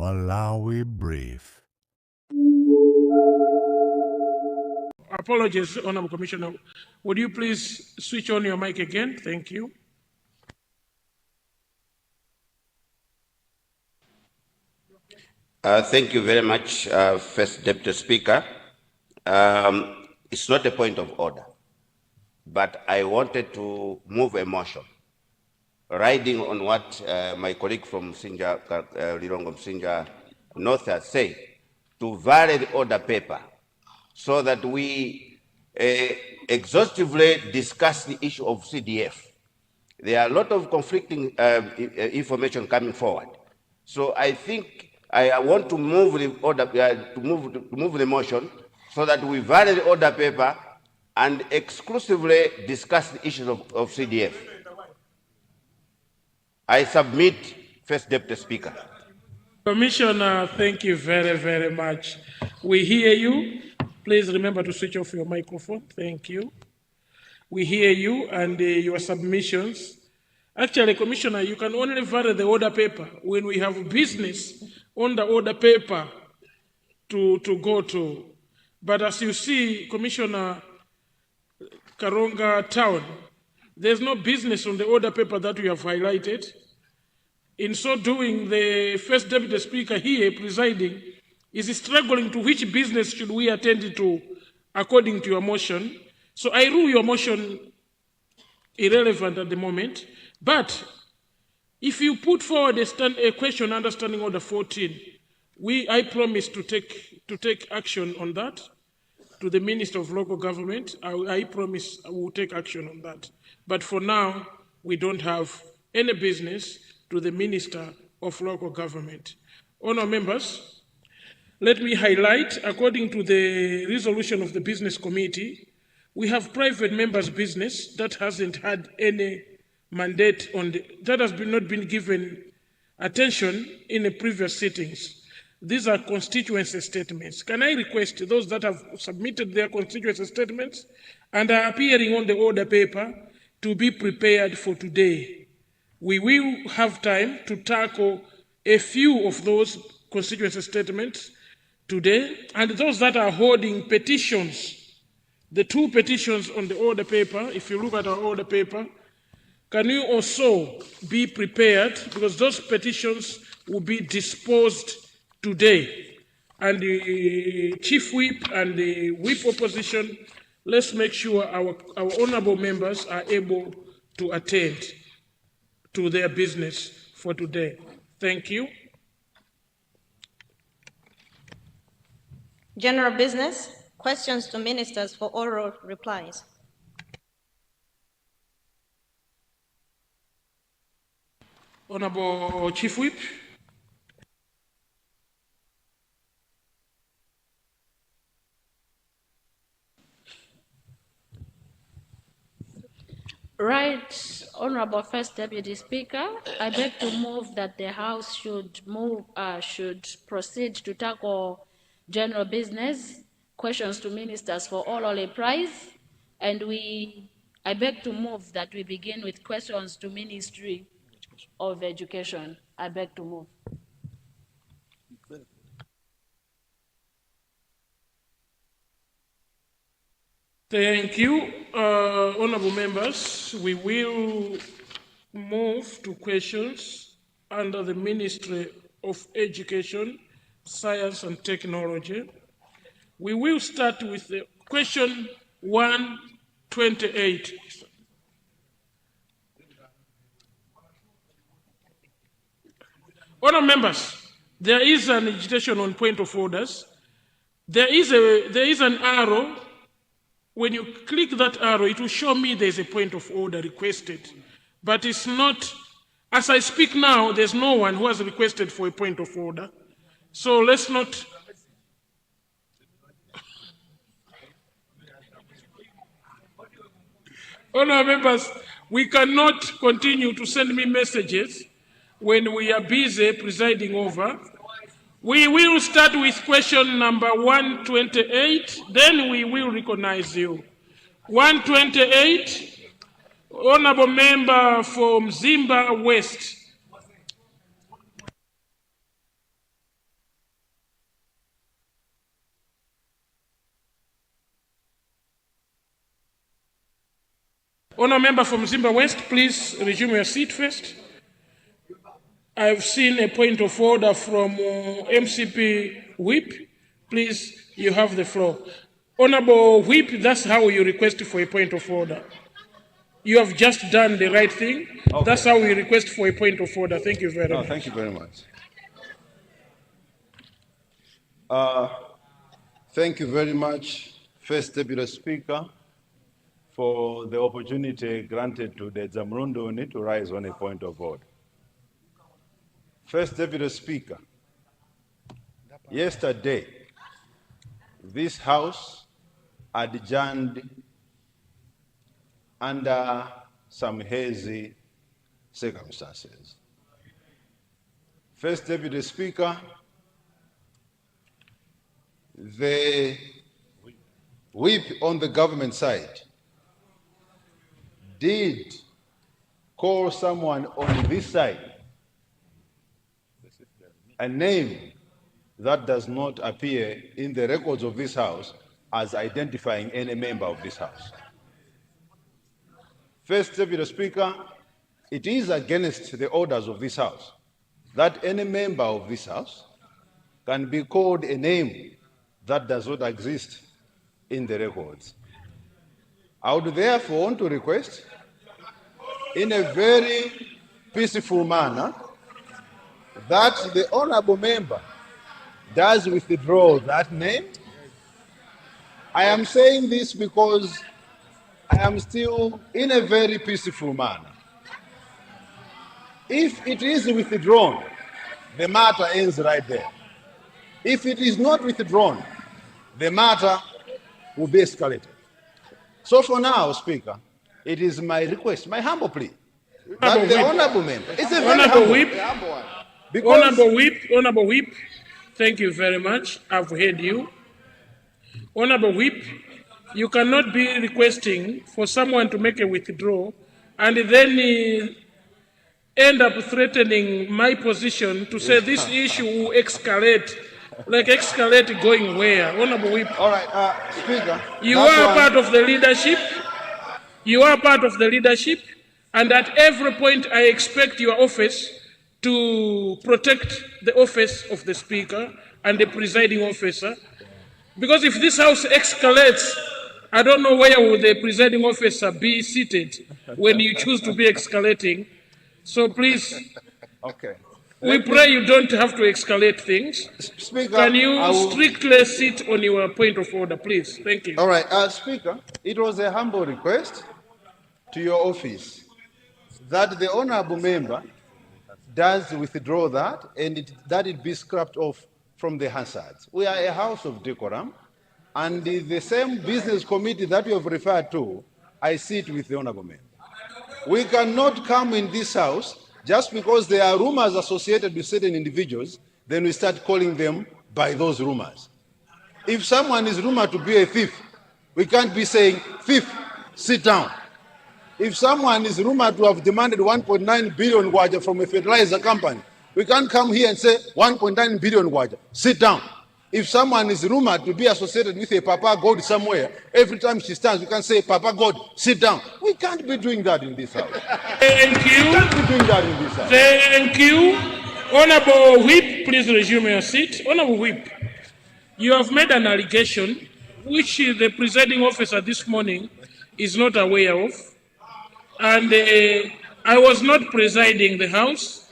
Malawi Brief. Apologies, Honorable Commissioner. Would you please switch on your mic again? Thank you. Thank you very much, First Deputy Speaker. It's not a point of order, but I wanted to move a motion, riding on what my colleague from Sinja, Lilongwe Sinja North has said, to vary the order paper so that we exhaustively discuss the issue of CDF. There are a lot of conflicting information coming forward. So I think I want to move the order, to move the motion so that we vary the order paper and exclusively discuss the issues of CDF. I submit, First Deputy Speaker. Commissioner, thank you very, very much. We hear you. Please remember to switch off your microphone. Thank you. We hear you and your submissions. Actually, Commissioner, you can only vary the order paper when we have business on the order paper to go to. But as you see, Commissioner Karonga Town, there's no business on the order paper that we have highlighted. In so doing, the First Deputy Speaker here presiding is struggling to which business should we attend to according to your motion. So I rule your motion irrelevant at the moment. But if you put forward a question understanding order 14, I promise to take action on that to the Minister of Local Government. I promise I will take action on that. But for now, we don't have any business to the Minister of Local Government. Honourable members, let me highlight, according to the resolution of the Business Committee, we have private members' business that hasn't had any mandate that has not been given attention in the previous sittings. These are constituency statements. Can I request those that have submitted their constituency statements and are appearing on the order paper to be prepared for today? We will have time to tackle a few of those constituency statements today, and those that are holding petitions, the two petitions on the order paper, if you look at our order paper, can you also be prepared, because those petitions will be disposed today. And the Chief Whip and the Whip Opposition, let's make sure our honorable members are able to attend to their business for today. Thank you. General business, questions to ministers for oral replies. Honorable Chief Whip. Right, Honorable First Deputy Speaker, I beg to move that the House should proceed to tackle general business, questions to ministers for oral replies, and I beg to move that we begin with questions to Ministry of Education. I beg to move. Thank you, honorable members. We will move to questions under the Ministry of Education, Science and Technology. We will start with the question 128. Honourable members, there is an agitation on point of orders. There is an arrow. When you click that arrow, it will show me there's a point of order requested. But it's not, as I speak now, there's no one who has requested for a point of order. So let's not. Honourable members, we cannot continue to send me messages when we are busy presiding over. We will start with question number 128, then we will recognize you. 128, Honorable Member from Zimba West. Honour member from Zimba West, please resume your seat first. I've seen a point of order from MCP Whip. Please, you have the floor. Honourable Whip, that's how you request for a point of order. You have just done the right thing. Okay. That's how we request for a point of order. Thank you very much. Thank you very much. Thank you very much, First Deputy Speaker, for the opportunity granted to the Zamrunduni to rise on a point of order. First Deputy Speaker, yesterday, this House adjourned under some hazy circumstances. First Deputy Speaker, the whip on the government side did call someone on this side a name that does not appear in the records of this House as identifying any member of this House. First Deputy Speaker, it is against the orders of this House that any member of this House can be called a name that does not exist in the records. I would therefore want to request, in a very peaceful manner, that the honorable member does withdraw that name. I am saying this because I am still in a very peaceful manner. If it is withdrawn, the matter ends right there. If it is not withdrawn, the matter will be escalated. So for now, Speaker, it is my request, my humble plea, that the honorable member, it's a very humble one. Honorable Whip, thank you very much. I've heard you. Honorable Whip, you cannot be requesting for someone to make a withdrawal and then end up threatening my position to say this issue will escalate. Like escalate going where? Honorable Whip. All right, Speaker. You are part of the leadership. You are part of the leadership. And at every point, I expect your office to protect the office of the Speaker and the presiding officer. Because if this House escalates, I don't know where will the presiding officer be seated when you choose to be escalating. So please, okay. We pray you don't have to escalate things. Speaker, can you strictly sit on your point of order, please? Thank you. All right, Speaker, it was a humble request to your office that the honorable member does withdraw that and that it be scrapped off from the Hansards. We are a house of decorum, and the same business committee that you have referred to, I sit with the honorable member. We cannot come in this house just because there are rumors associated with certain individuals, then we start calling them by those rumors. If someone is rumored to be a thief, we can't be saying, thief, sit down. If someone is rumored to have demanded 1.9 billion waja from a fertilizer company, we can't come here and say 1.9 billion waja, sit down. If someone is rumored to be associated with a Papa God somewhere, every time she stands, we can say, Papa God, sit down. We can't be doing that in this house. Thank you. We can't be doing that in this house. Thank you. Honorable Whip, please resume your seat. Honorable Whip, you have made an allegation which the presiding officer this morning is not aware of. And I was not presiding the House.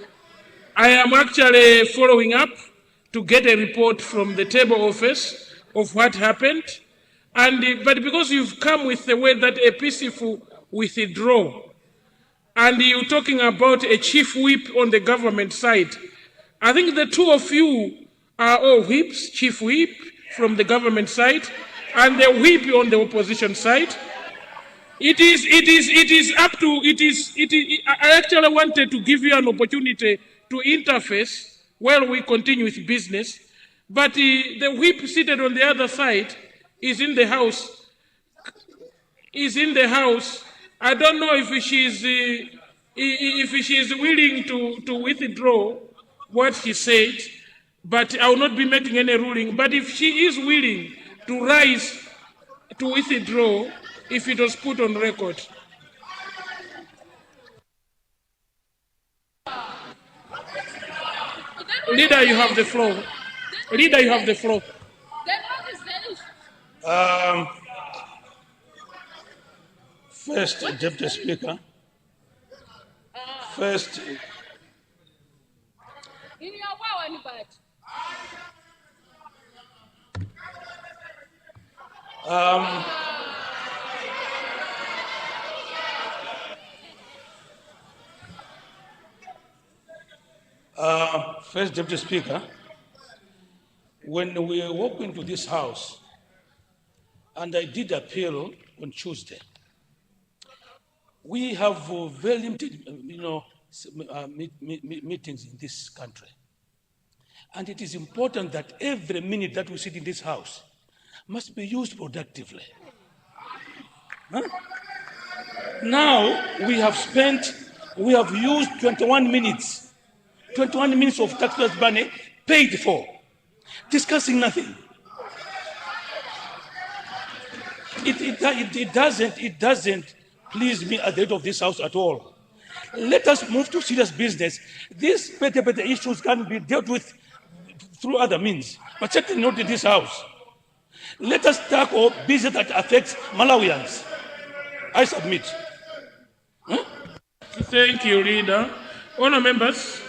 I am actually following up to get a report from the table office of what happened. And but because you've come with the way that a peaceful withdrawal, and you're talking about a chief whip on the government side, I think the two of you are all whips, chief whip from the government side, and the whip on the opposition side. I actually wanted to give you an opportunity to interface while we continue with business, but the whip seated on the other side is in the House. I don't know if she is willing to withdraw what she said, but I will not be making any ruling. But if she is willing to rise to withdraw, if it was put on record. Leader, you have the floor. Leader, you have the floor. First, Deputy Speaker. First, First Deputy Speaker, when we walked into this house, and I did appeal on Tuesday, we have very limited, meetings in this country. And it is important that every minute that we sit in this house must be used productively. Huh? Now, we have used 21 minutes of taxpayers' money paid for, discussing nothing. It doesn't please me at the head of this house at all. Let us move to serious business. These petty issues can be dealt with through other means, but certainly not in this house. Let us tackle business that affects Malawians. I submit. Huh? Thank you, Leader. Honor members,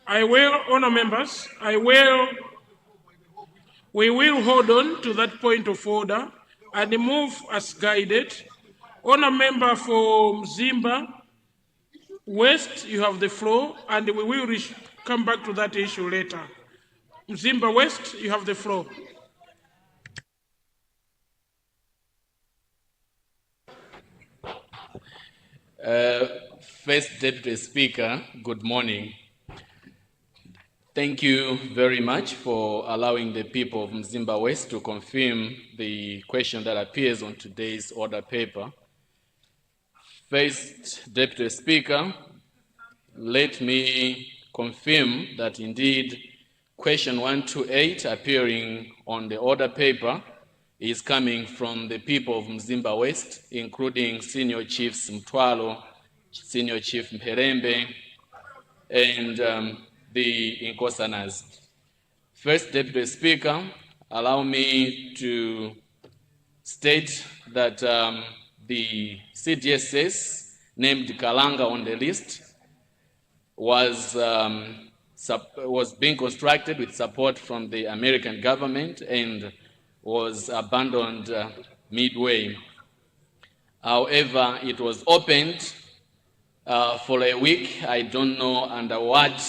we will hold on to that point of order and move as guided. Honor member for Mzimba West, you have the floor, and we will come back to that issue later. Mzimba West, you have the floor. First Deputy Speaker, good morning. Thank you very much for allowing the people of Mzimba West to confirm the question that appears on today's order paper. First Deputy Speaker, let me confirm that indeed question 128 appearing on the order paper is coming from the people of Mzimba West, including Senior Chiefs Mtwalo, Senior Chief Mperembe, and the Inkosanas. First Deputy Speaker, allow me to state that the CDSS named Kalanga on the list was being constructed with support from the American government and was abandoned midway. However, it was opened for a week. I don't know under what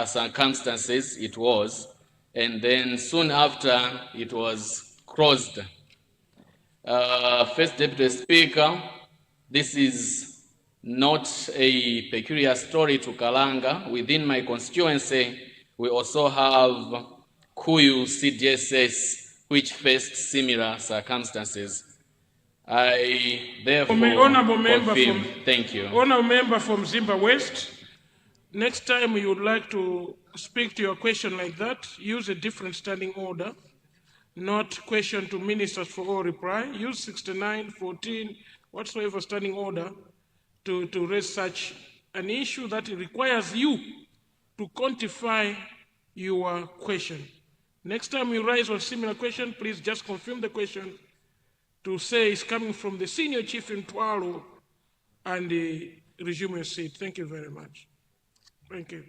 circumstances it was, and then soon after it was closed. First Deputy Speaker, this is not a peculiar story to Kalanga. Within my constituency, we also have Kuyu CDSS, which faced similar circumstances. I therefore confirm. Thank you. Honourable member from Mzimba West, next time you would like to speak to your question like that, use a different standing order, not question to ministers for all reply. Use 69, 14, whatsoever standing order to raise such an issue that requires you to quantify your question. Next time you rise on similar question, please just confirm the question to say it's coming from the Senior Chief in Twalo and resume your seat. Thank you very much. Thank you.